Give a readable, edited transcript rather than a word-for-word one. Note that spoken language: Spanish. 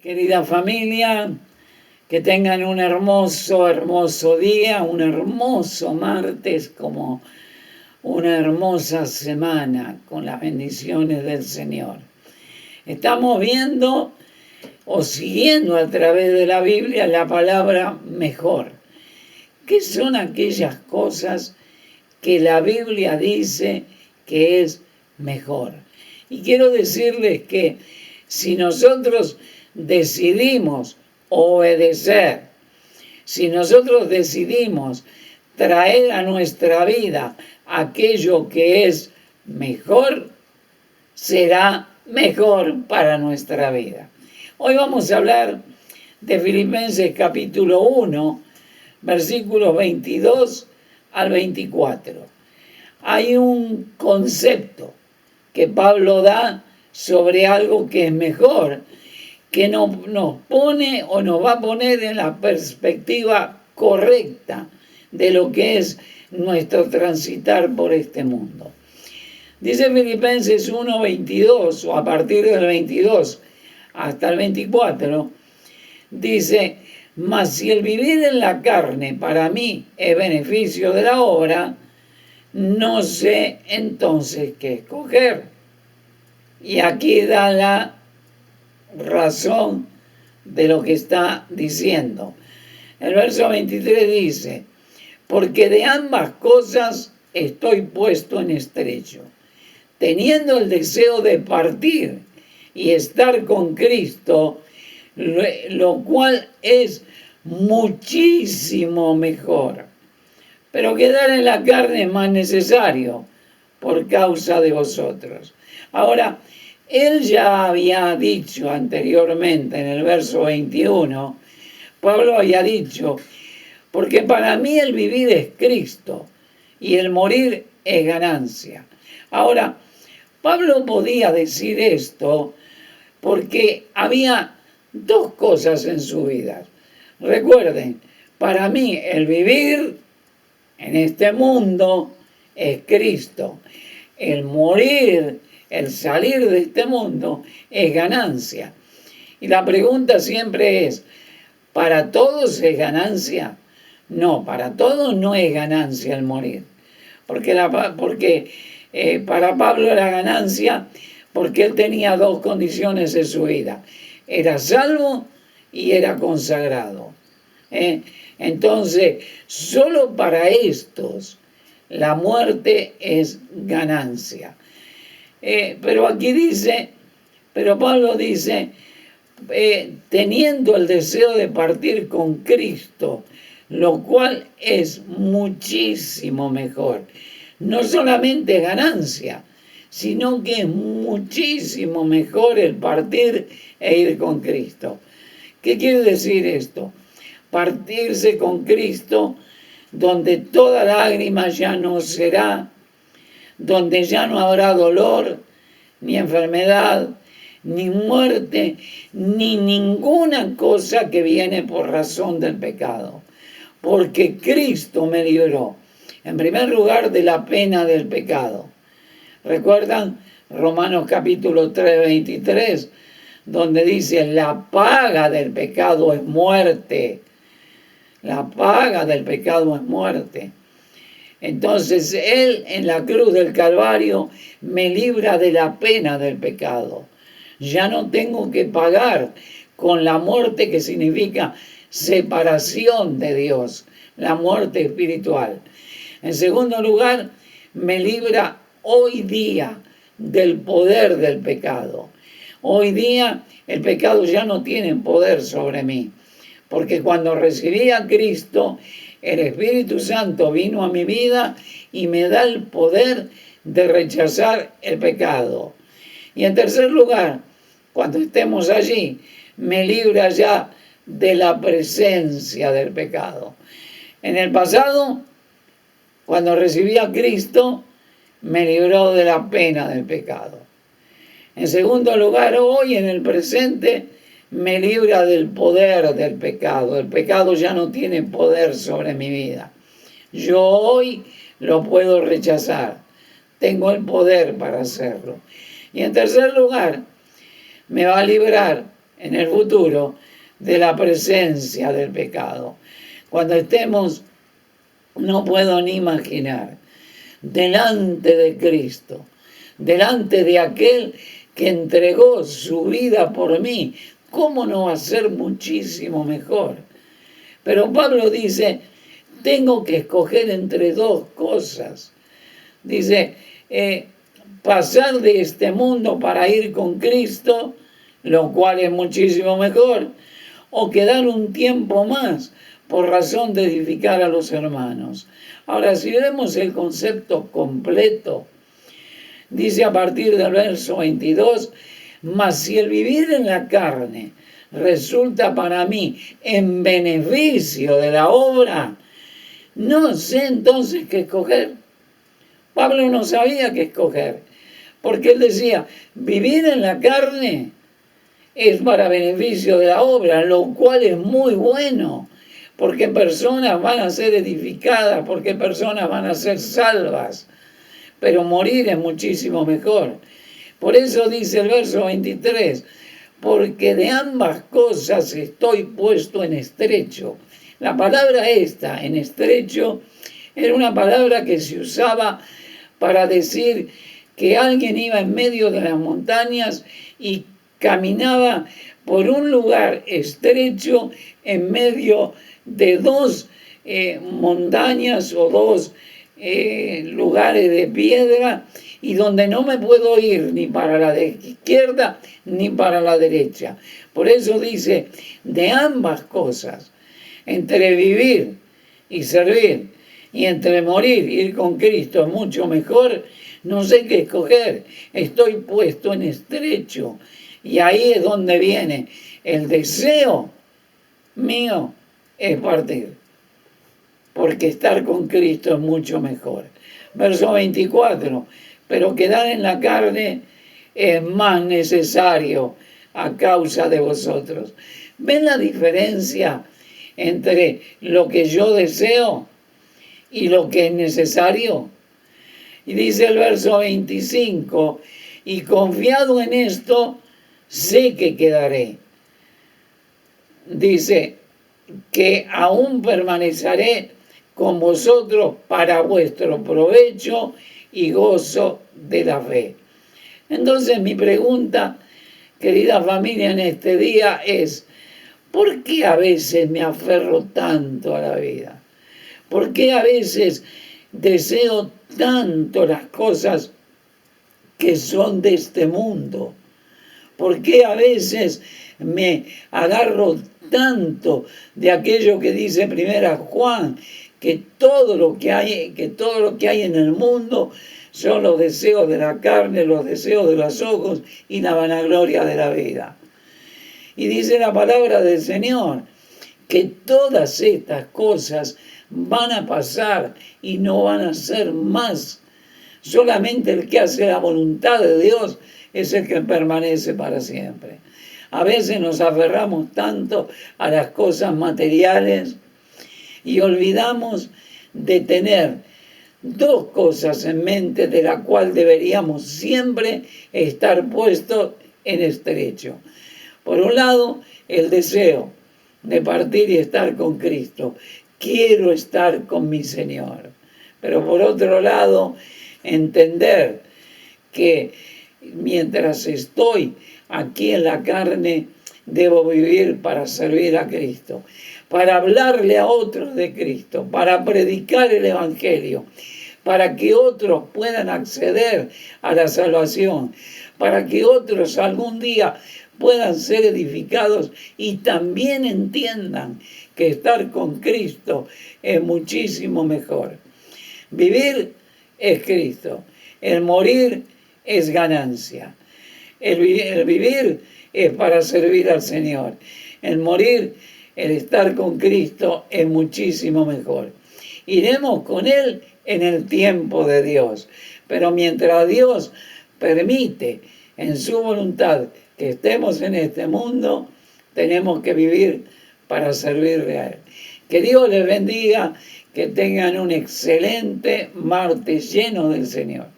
Querida familia, que tengan un hermoso, hermoso día, un hermoso martes, como una hermosa semana con las bendiciones del Señor. Estamos viendo o siguiendo a través de la Biblia la palabra mejor. ¿Qué son aquellas cosas que la Biblia dice que es mejor? Y quiero decirles que si nosotros decidimos obedecer, si nosotros decidimos traer a nuestra vida aquello que es mejor, será mejor para nuestra vida. Hoy vamos a hablar de Filipenses capítulo 1, versículos 22 al 24. Hay un concepto que Pablo da sobre algo que es mejor, que nos pone o nos va a poner en la perspectiva correcta de lo que es nuestro transitar por este mundo. Dice Filipenses 1:22, o a partir del 22 hasta el 24, dice: mas si el vivir en la carne para mí es beneficio de la obra, no sé entonces qué escoger. Y aquí da la razón de lo que está diciendo. El verso 23 dice: porque de ambas cosas estoy puesto en estrecho, teniendo el deseo de partir y estar con Cristo, lo cual es muchísimo mejor. Pero quedar en la carne es más necesario por causa de vosotros. Ahora, él ya había dicho anteriormente en el verso 21, Pablo había dicho: porque para mí el vivir es Cristo y el morir es ganancia. Ahora, Pablo podía decir esto porque había dos cosas en su vida. Recuerden, para mí el vivir en este mundo es Cristo. El morir, el salir de este mundo es ganancia. Y la pregunta siempre es: ¿para todos es ganancia? No, para todos no es ganancia el morir. Porque para Pablo era ganancia porque él tenía dos condiciones en su vida: era salvo y era consagrado. Entonces, solo para estos la muerte es ganancia. Pero aquí dice, pero Pablo dice, teniendo el deseo de partir con Cristo, lo cual es muchísimo mejor. No solamente ganancia, sino que es muchísimo mejor el partir e ir con Cristo. ¿Qué quiere decir esto? Partirse con Cristo, donde toda lágrima ya no será, donde ya no habrá dolor, ni enfermedad, ni muerte, ni ninguna cosa que viene por razón del pecado. Porque Cristo me libró, en primer lugar, de la pena del pecado. ¿Recuerdan Romanos capítulo 3, 23? Donde dice: la paga del pecado es muerte. La paga del pecado es muerte. Entonces Él en la cruz del Calvario me libra de la pena del pecado. Ya no tengo que pagar con la muerte, que significa separación de Dios, la muerte espiritual. En segundo lugar, me libra hoy día del poder del pecado. Hoy día el pecado ya no tiene poder sobre mí, porque cuando recibí a Cristo, el Espíritu Santo vino a mi vida y me da el poder de rechazar el pecado. Y en tercer lugar, cuando estemos allí, me libra ya de la presencia del pecado. En el pasado, cuando recibí a Cristo, me libró de la pena del pecado. En segundo lugar, hoy en el presente, me libra del poder del pecado. El pecado ya no tiene poder sobre mi vida. Yo hoy lo puedo rechazar. Tengo el poder para hacerlo. Y en tercer lugar, me va a librar en el futuro de la presencia del pecado. Cuando estemos, no puedo ni imaginar, delante de Cristo, delante de aquel que entregó su vida por mí, ¿cómo no va a ser muchísimo mejor? Pero Pablo dice, tengo que escoger entre dos cosas. Dice, pasar de este mundo para ir con Cristo, lo cual es muchísimo mejor, o quedar un tiempo más por razón de edificar a los hermanos. Ahora, si vemos el concepto completo, dice a partir del verso 22, mas si el vivir en la carne resulta para mí en beneficio de la obra, no sé entonces qué escoger. Pablo no sabía qué escoger, porque él decía, vivir en la carne es para beneficio de la obra, lo cual es muy bueno, porque personas van a ser edificadas, porque personas van a ser salvas, pero morir es muchísimo mejor. Por eso dice el verso 23, porque de ambas cosas estoy puesto en estrecho. La palabra esta, en estrecho, era una palabra que se usaba para decir que alguien iba en medio de las montañas y caminaba por un lugar estrecho en medio de dos montañas o dos lugares de piedra, y donde no me puedo ir ni para la izquierda ni para la derecha. Por eso dice, de ambas cosas, entre vivir y servir, y entre morir y ir con Cristo es mucho mejor, no sé qué escoger, estoy puesto en estrecho. Y ahí es donde viene el deseo mío, es partir, porque estar con Cristo es mucho mejor. Verso 24, pero quedar en la carne es más necesario a causa de vosotros. ¿Ven la diferencia entre lo que yo deseo y lo que es necesario? Y dice el verso 25, y confiado en esto, sé que quedaré. Dice que aún permaneceré con vosotros para vuestro provecho y gozo de la fe. Entonces mi pregunta, querida familia, en este día es, ¿por qué a veces me aferro tanto a la vida? ¿Por qué a veces deseo tanto las cosas que son de este mundo? ¿Por qué a veces me agarro tanto de aquello que dice primera Juan, que todo lo que hay en el mundo son los deseos de la carne, los deseos de los ojos y la vanagloria de la vida? Y dice la palabra del Señor que todas estas cosas van a pasar y no van a ser más. Solamente el que hace la voluntad de Dios es el que permanece para siempre. A veces nos aferramos tanto a las cosas materiales y olvidamos de tener dos cosas en mente de la cual deberíamos siempre estar puestos en estrecho. Por un lado, el deseo de partir y estar con Cristo. Quiero estar con mi Señor. Pero por otro lado, entender que mientras estoy aquí en la carne, debo vivir para servir a Cristo, para hablarle a otros de Cristo, para predicar el Evangelio, para que otros puedan acceder a la salvación, para que otros algún día puedan ser edificados y también entiendan que estar con Cristo es muchísimo mejor. Vivir es Cristo, el morir es ganancia. El vivir es para servir al Señor. El morir, el estar con Cristo es muchísimo mejor. Iremos con Él en el tiempo de Dios. Pero mientras Dios permite en su voluntad que estemos en este mundo, tenemos que vivir para servirle a Él. Que Dios les bendiga, que tengan un excelente martes lleno del Señor.